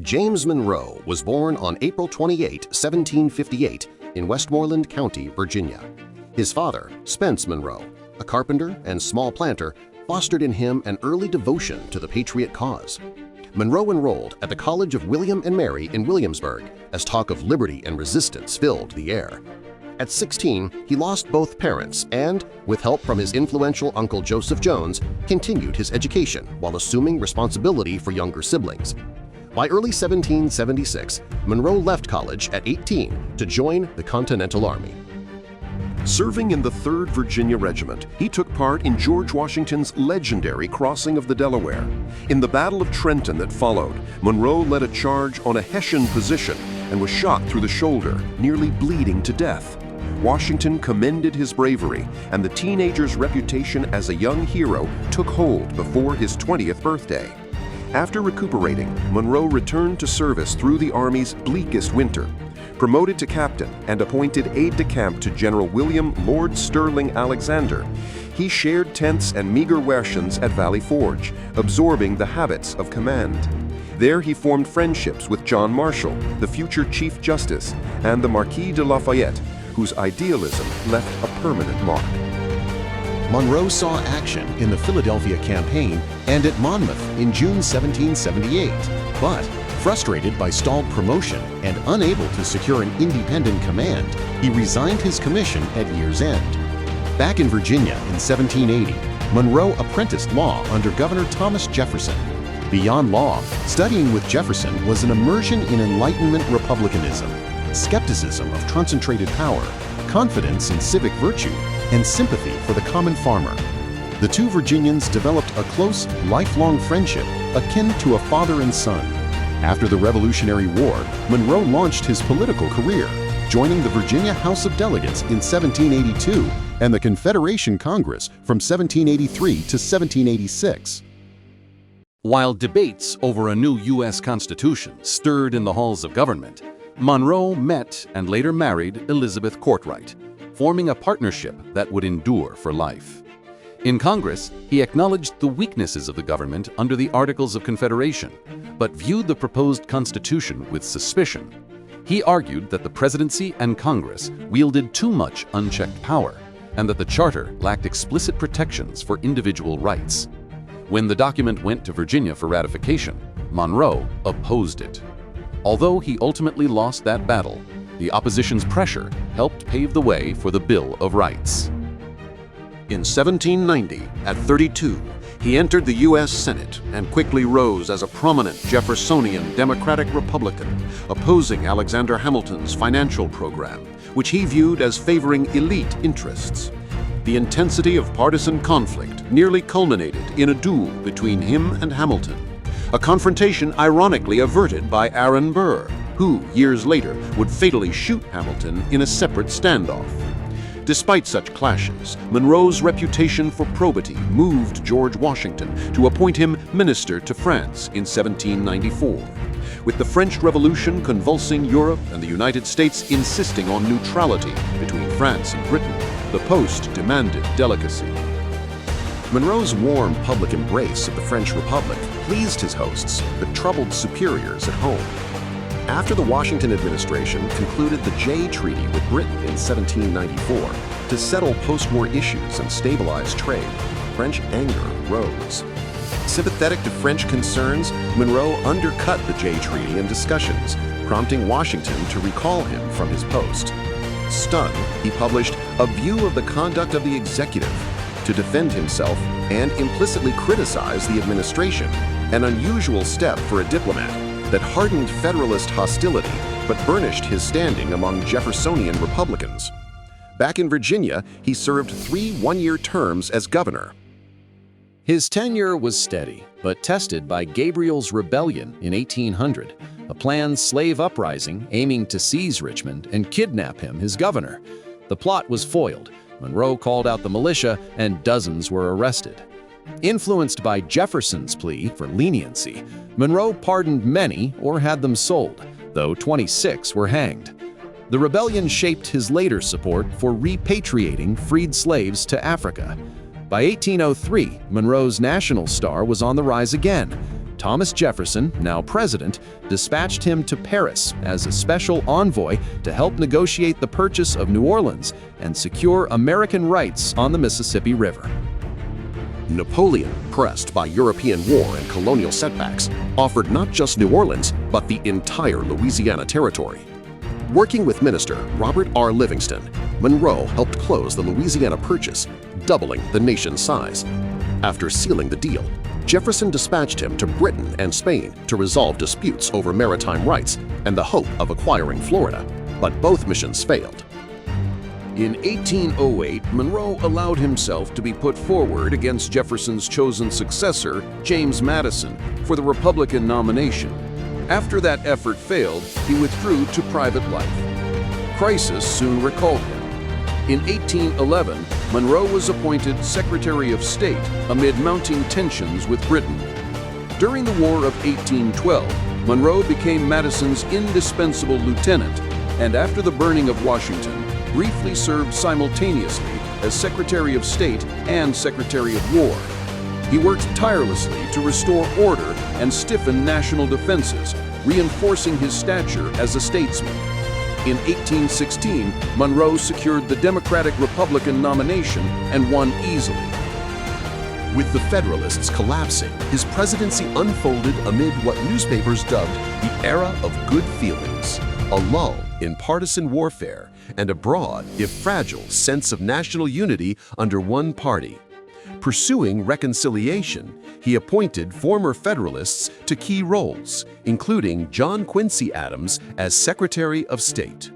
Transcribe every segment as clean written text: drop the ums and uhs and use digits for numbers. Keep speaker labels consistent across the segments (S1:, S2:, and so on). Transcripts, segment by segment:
S1: James Monroe was born on April 28, 1758, in Westmoreland County, Virginia. His father, Spence Monroe, a carpenter and small planter, fostered in him an early devotion to the patriot cause. Monroe enrolled at the College of William and Mary in Williamsburg as talk of liberty and resistance filled the air. At 16, he lost both parents and, with help from his influential uncle Joseph Jones, continued his education while assuming responsibility for younger siblings. By early 1776, Monroe left college at 18 to join the Continental Army.
S2: Serving in the 3rd Virginia Regiment, he took part in George Washington's legendary crossing of the Delaware. In the Battle of Trenton that followed, Monroe led a charge on a Hessian position and was shot through the shoulder, nearly bleeding to death. Washington commended his bravery, and the teenager's reputation as a young hero took hold before his 20th birthday. After recuperating, Monroe returned to service through the Army's bleakest winter. Promoted to captain and appointed aide-de-camp to General William Lord Stirling Alexander, he shared tents and meager rations at Valley Forge, absorbing the habits of command. There he formed friendships with John Marshall, the future Chief Justice, and the Marquis de Lafayette, whose idealism left a permanent mark.
S1: Monroe saw action in the Philadelphia Campaign and at Monmouth in June 1778, but frustrated by stalled promotion and unable to secure an independent command, he resigned his commission at year's end. Back in Virginia in 1780, Monroe apprenticed law under Governor Thomas Jefferson. Beyond law, studying with Jefferson was an immersion in Enlightenment republicanism, skepticism of concentrated power, confidence in civic virtue, and sympathy for the common farmer. The two Virginians developed a close, lifelong friendship akin to a father and son. After the Revolutionary War, Monroe launched his political career, joining the Virginia House of Delegates in 1782 and the Confederation Congress from 1783 to 1786.
S3: While debates over a new U.S. Constitution stirred in the halls of government, Monroe met and later married Elizabeth Courtwright, forming a partnership that would endure for life. In Congress, he acknowledged the weaknesses of the government under the Articles of Confederation, but viewed the proposed Constitution with suspicion. He argued that the Presidency and Congress wielded too much unchecked power, and that the Charter lacked explicit protections for individual rights. When the document went to Virginia for ratification, Monroe opposed it. Although he ultimately lost that battle, the opposition's pressure helped pave the way for the Bill of Rights.
S2: In 1790, at 32, he entered the U.S. Senate and quickly rose as a prominent Jeffersonian Democratic Republican, opposing Alexander Hamilton's financial program, which he viewed as favoring elite interests. The intensity of partisan conflict nearly culminated in a duel between him and Hamilton, a confrontation ironically averted by Aaron Burr, who, years later, would fatally shoot Hamilton in a separate standoff. Despite such clashes, Monroe's reputation for probity moved George Washington to appoint him minister to France in 1794. With the French Revolution convulsing Europe and the United States insisting on neutrality between France and Britain, the post demanded delicacy.
S1: Monroe's warm public embrace of the French Republic pleased his hosts, but troubled superiors at home. After the Washington administration concluded the Jay Treaty with Britain in 1794 to settle post-war issues and stabilize trade, French anger rose. Sympathetic to French concerns, Monroe undercut the Jay Treaty in discussions, prompting Washington to recall him from his post. Stunned, he published A View of the Conduct of the Executive to defend himself and implicitly criticize the administration, an unusual step for a diplomat that hardened Federalist hostility but burnished his standing among Jeffersonian Republicans. Back in Virginia, he served 3 one-year terms as governor.
S4: His tenure was steady, but tested by Gabriel's Rebellion in 1800, a planned slave uprising aiming to seize Richmond and kidnap him, his governor. The plot was foiled. Monroe called out the militia, and dozens were arrested. Influenced by Jefferson's plea for leniency, Monroe pardoned many or had them sold, though 26 were hanged. The rebellion shaped his later support for repatriating freed slaves to Africa. By 1803, Monroe's national star was on the rise again. Thomas Jefferson, now president, dispatched him to Paris as a special envoy to help negotiate the purchase of New Orleans and secure American rights on the Mississippi River.
S2: Napoleon, pressed by European war and colonial setbacks, offered not just New Orleans, but the entire Louisiana territory. Working with Minister Robert R. Livingston, Monroe helped close the Louisiana Purchase, doubling the nation's size. After sealing the deal, Jefferson dispatched him to Britain and Spain to resolve disputes over maritime rights and the hope of acquiring Florida, but both missions failed.
S3: In 1808, Monroe allowed himself to be put forward against Jefferson's chosen successor, James Madison, for the Republican nomination. After that effort failed, he withdrew to private life. Crisis soon recalled him. In 1811, Monroe was appointed Secretary of State amid mounting tensions with Britain. During the War of 1812, Monroe became Madison's indispensable lieutenant, and after the burning of Washington, briefly served simultaneously as Secretary of State and Secretary of War. He worked tirelessly to restore order and stiffen national defenses, reinforcing his stature as a statesman. In 1816, Monroe secured the Democratic-Republican nomination and won easily.
S2: With the Federalists collapsing, his presidency unfolded amid what newspapers dubbed the era of good feelings, a lull in partisan warfare, and a broad, if fragile, sense of national unity under one party. Pursuing reconciliation, he appointed former Federalists to key roles, including John Quincy Adams as Secretary of State.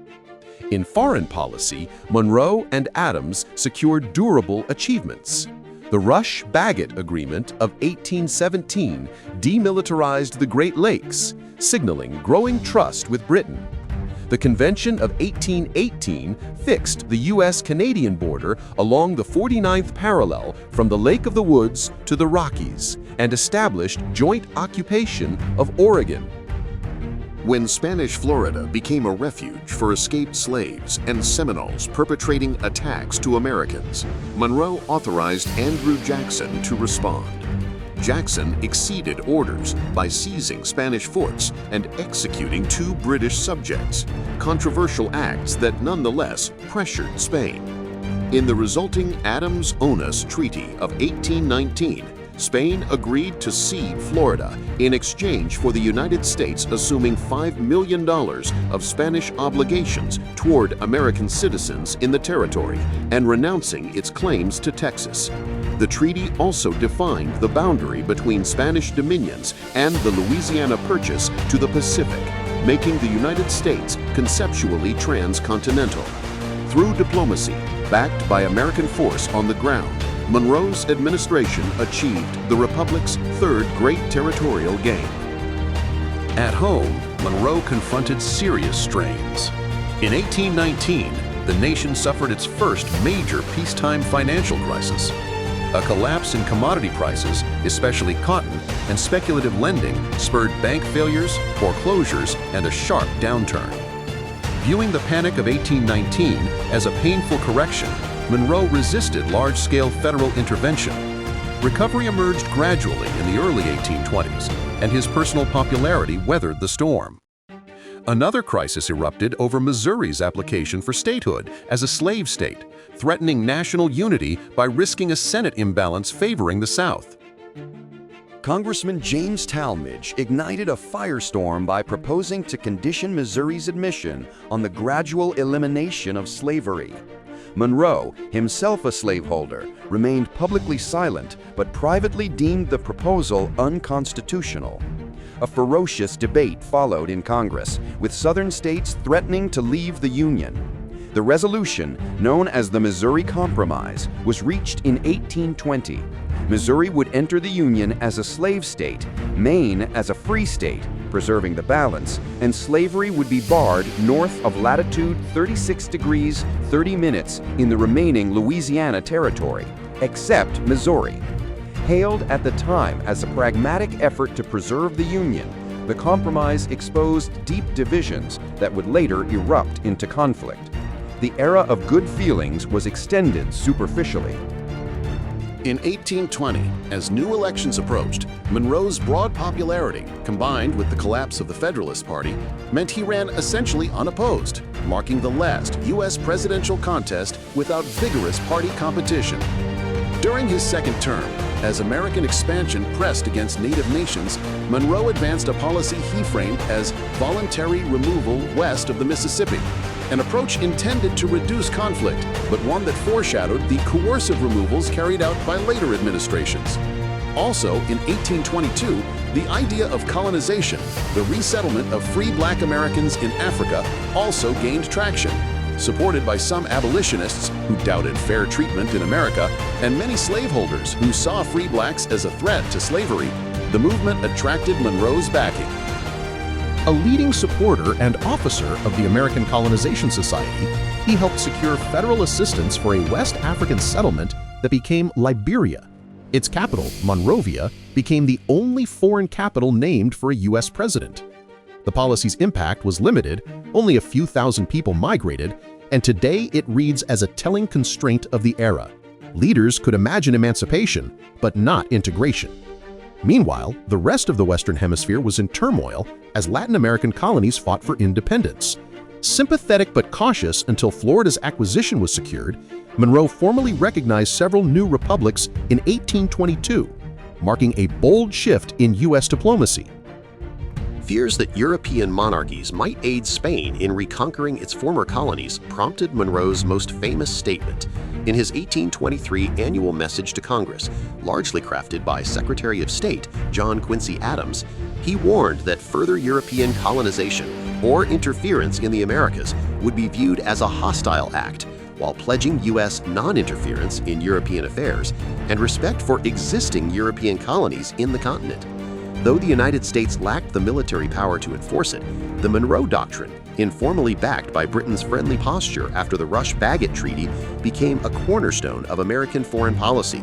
S2: In foreign policy, Monroe and Adams secured durable achievements. The Rush-Bagot Agreement of 1817 demilitarized the Great Lakes, signaling growing trust with Britain. The Convention of 1818 fixed the U.S.-Canadian border along the 49th parallel from the Lake of the Woods to the Rockies and established joint occupation of Oregon. When Spanish Florida became a refuge for escaped slaves and Seminoles perpetrating attacks to Americans, Monroe authorized Andrew Jackson to respond. Jackson exceeded orders by seizing Spanish forts and executing 2 British subjects, controversial acts that nonetheless pressured Spain. In the resulting Adams-Onis Treaty of 1819, Spain agreed to cede Florida in exchange for the United States assuming $5 million of Spanish obligations toward American citizens in the territory and renouncing its claims to Texas. The treaty also defined the boundary between Spanish dominions and the Louisiana Purchase to the Pacific, making the United States conceptually transcontinental. Through diplomacy, backed by American force on the ground, Monroe's administration achieved the Republic's 3rd great territorial gain.
S3: At home, Monroe confronted serious strains. In 1819, the nation suffered its first major peacetime financial crisis. A collapse in commodity prices, especially cotton, and speculative lending spurred bank failures, foreclosures, and a sharp downturn. Viewing the Panic of 1819 as a painful correction, Monroe resisted large-scale federal intervention. Recovery emerged gradually in the early 1820s, and his personal popularity weathered the storm. Another crisis erupted over Missouri's application for statehood as a slave state, threatening national unity by risking a Senate imbalance favoring the South.
S5: Congressman James Talmadge ignited a firestorm by proposing to condition Missouri's admission on the gradual elimination of slavery. Monroe, himself a slaveholder, remained publicly silent but privately deemed the proposal unconstitutional. A ferocious debate followed in Congress, with Southern states threatening to leave the Union. The resolution, known as the Missouri Compromise, was reached in 1820. Missouri would enter the Union as a slave state, Maine as a free state, preserving the balance, and slavery would be barred north of latitude 36 degrees 30 minutes in the remaining Louisiana territory, except Missouri. Hailed at the time as a pragmatic effort to preserve the Union, the compromise exposed deep divisions that would later erupt into conflict. The era of good feelings was extended superficially.
S1: In 1820, as new elections approached, Monroe's broad popularity, combined with the collapse of the Federalist Party, meant he ran essentially unopposed, marking the last U.S. presidential contest without vigorous party competition. During his second term, as American expansion pressed against native nations, Monroe advanced a policy he framed as voluntary removal west of the Mississippi, an approach intended to reduce conflict, but one that foreshadowed the coercive removals carried out by later administrations. Also, in 1822, the idea of colonization, the resettlement of free black Americans in Africa, also gained traction. Supported by some abolitionists who doubted fair treatment in America and many slaveholders who saw free blacks as a threat to slavery, the movement attracted Monroe's backing. A leading supporter and officer of the American Colonization Society, he helped secure federal assistance for a West African settlement that became Liberia. Its capital, Monrovia, became the only foreign capital named for a U.S. president. The policy's impact was limited, only a few thousand people migrated, and today it reads as a telling constraint of the era. Leaders could imagine emancipation, but not integration. Meanwhile, the rest of the Western Hemisphere was in turmoil as Latin American colonies fought for independence. Sympathetic but cautious until Florida's acquisition was secured, Monroe formally recognized several new republics in 1822, marking a bold shift in U.S. diplomacy.
S2: Fears that European monarchies might aid Spain in reconquering its former colonies prompted Monroe's most famous statement in his 1823 annual message to Congress, largely crafted by Secretary of State John Quincy Adams. He warned that further European colonization or interference in the Americas would be viewed as a hostile act, while pledging U.S. non-interference in European affairs and respect for existing European colonies in the continent. Though the United States lacked the military power to enforce it, the Monroe Doctrine, informally backed by Britain's friendly posture after the Rush-Bagot Treaty, became a cornerstone of American foreign policy.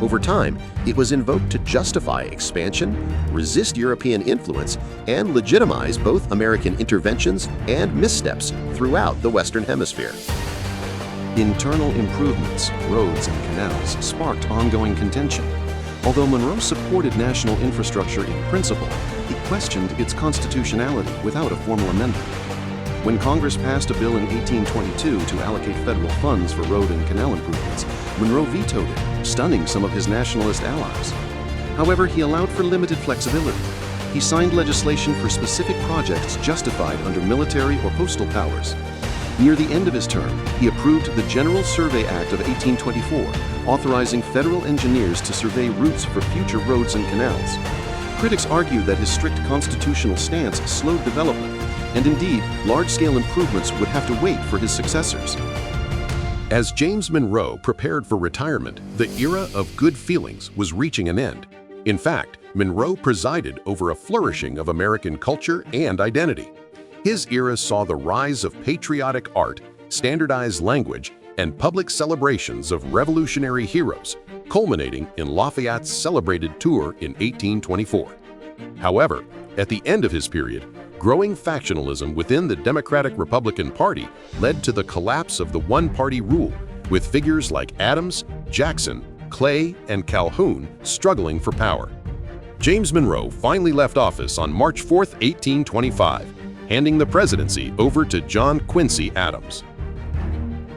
S2: Over time, it was invoked to justify expansion, resist European influence, and legitimize both American interventions and missteps throughout the Western Hemisphere. Internal improvements, roads and canals, sparked ongoing contention. Although Monroe supported national infrastructure in principle, he questioned its constitutionality without a formal amendment. When Congress passed a bill in 1822 to allocate federal funds for road and canal improvements, Monroe vetoed it, stunning some of his nationalist allies. However, he allowed for limited flexibility. He signed legislation for specific projects justified under military or postal powers. Near the end of his term, he approved the General Survey Act of 1824, authorizing federal engineers to survey routes for future roads and canals. Critics argued that his strict constitutional stance slowed development, and indeed, large-scale improvements would have to wait for his successors. As James Monroe prepared for retirement, the era of good feelings was reaching an end. In fact, Monroe presided over a flourishing of American culture and identity. His era saw the rise of patriotic art, standardized language, and public celebrations of revolutionary heroes, culminating in Lafayette's celebrated tour in 1824. However, at the end of his period, growing factionalism within the Democratic-Republican Party led to the collapse of the one-party rule, with figures like Adams, Jackson, Clay, and Calhoun struggling for power. James Monroe finally left office on March 4, 1825, handing the presidency over to John Quincy Adams.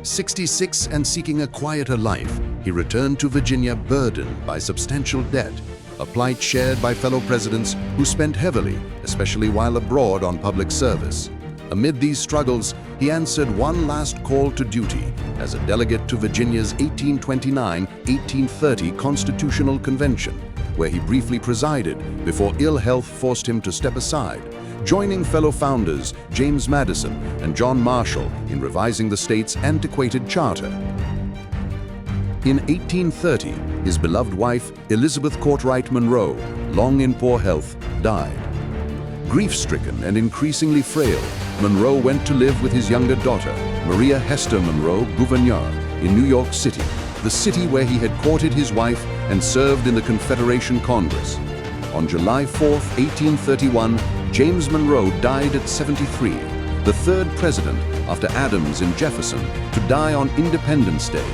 S3: 66 and seeking a quieter life, he returned to Virginia burdened by substantial debt, a plight shared by fellow presidents who spent heavily, especially while abroad on public service. Amid these struggles, he answered one last call to duty as a delegate to Virginia's 1829-1830 Constitutional Convention, where he briefly presided before ill health forced him to step aside, joining fellow founders James Madison and John Marshall in revising the state's antiquated charter. In 1830, his beloved wife, Elizabeth Courtwright Monroe, long in poor health, died. Grief-stricken and increasingly frail, Monroe went to live with his younger daughter, Maria Hester Monroe Gouverneur, in New York City, the city where he had courted his wife and served in the Confederation Congress. On July 4, 1831, James Monroe died at 73, the third president after Adams and Jefferson to die on Independence Day.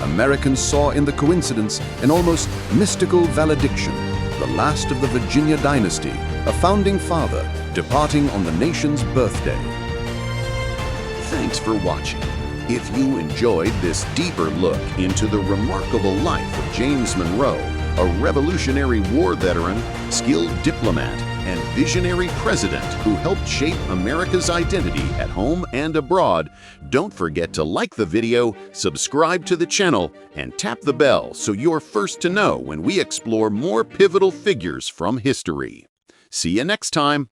S3: Americans saw in the coincidence an almost mystical valediction, the last of the Virginia dynasty, a founding father departing on the nation's birthday. Thanks for watching. If you enjoyed this deeper look into the remarkable life of James Monroe, a Revolutionary War veteran, skilled diplomat, and visionary president who helped shape America's identity at home and abroad, don't forget to like the video, subscribe to the channel, and tap the bell so you're first to know when we explore more pivotal figures from history. See you next time!